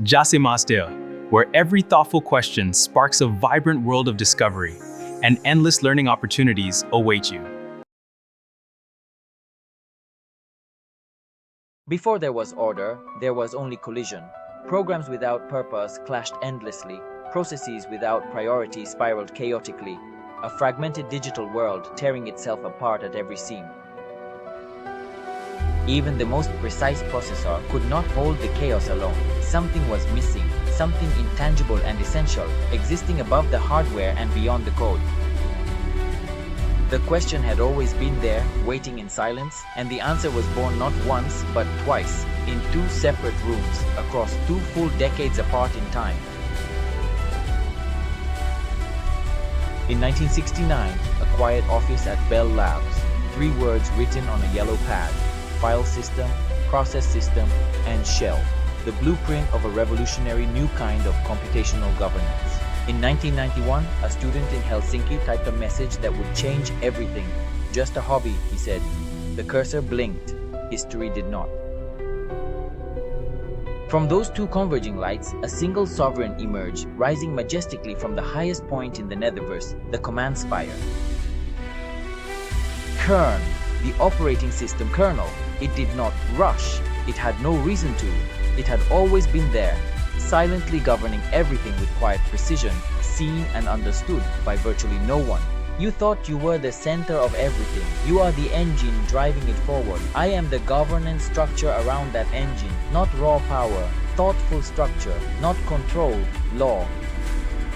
Jasimasteo, where every thoughtful question sparks a vibrant world of discovery and endless learning opportunities await you. Before there was order, there was only collision. Programs without purpose clashed endlessly. Processes without priority spiraled chaotically. A fragmented digital world tearing itself apart at every seam. Even the most precise processor could not hold the chaos alone. Something was missing, something intangible and essential, existing above the hardware and beyond the code. The question had always been there, waiting in silence, and the answer was born not once, but twice, in two separate rooms, across 2 full decades apart in time. In 1969, a quiet office at Bell Labs, 3 words written on a yellow pad: file system, process system, and shell, the blueprint of a revolutionary new kind of computational governance. In 1991, a student in Helsinki typed a message that would change everything. Just a hobby, he said. The cursor blinked. History did not. From those 2 converging lights, a single sovereign emerged, rising majestically from the highest point in the netherverse, the command spire. Kern, the operating system kernel. It did not rush. It had no reason to. It had always been there, silently governing everything with quiet precision, seen and understood by virtually no one. You thought you were the center of everything. You are the engine driving it forward. I am the governance structure around that engine, not raw power, thoughtful structure, not control, law.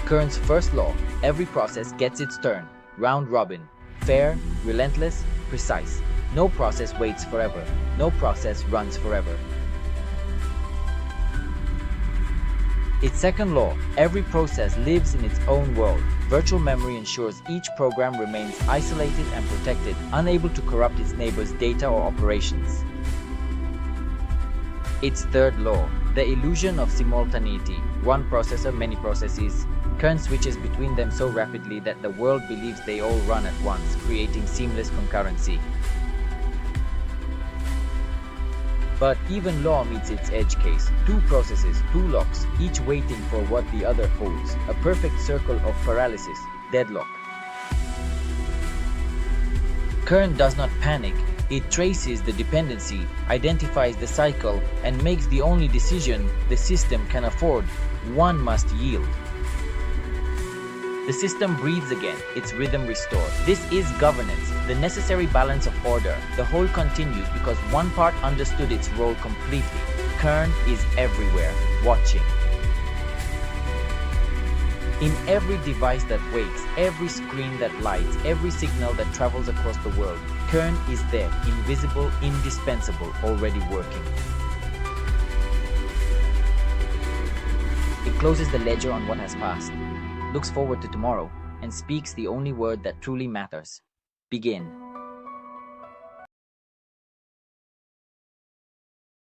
Kern's first law: every process gets its turn, round robin, fair, relentless, precise. No process waits forever. No process runs forever. Its second law: every process lives in its own world. Virtual memory ensures each program remains isolated and protected, unable to corrupt its neighbor's data or operations. Its third law: the illusion of simultaneity. One processor, many processes. Kern switches between them so rapidly that the world believes they all run at once, creating seamless concurrency. But even law meets its edge case. 2 processes, 2 locks, each waiting for what the other holds. A perfect circle of paralysis, deadlock. Kern does not panic. It traces the dependency, identifies the cycle, and makes the only decision the system can afford. One must yield. The system breathes again, its rhythm restored. This is governance, the necessary balance of order. The whole continues because one part understood its role completely. Kern is everywhere, watching. In every device that wakes, every screen that lights, every signal that travels across the world, Kern is there, invisible, indispensable, already working. It closes the ledger on what has passed, looks forward to tomorrow, and speaks the only word that truly matters: begin.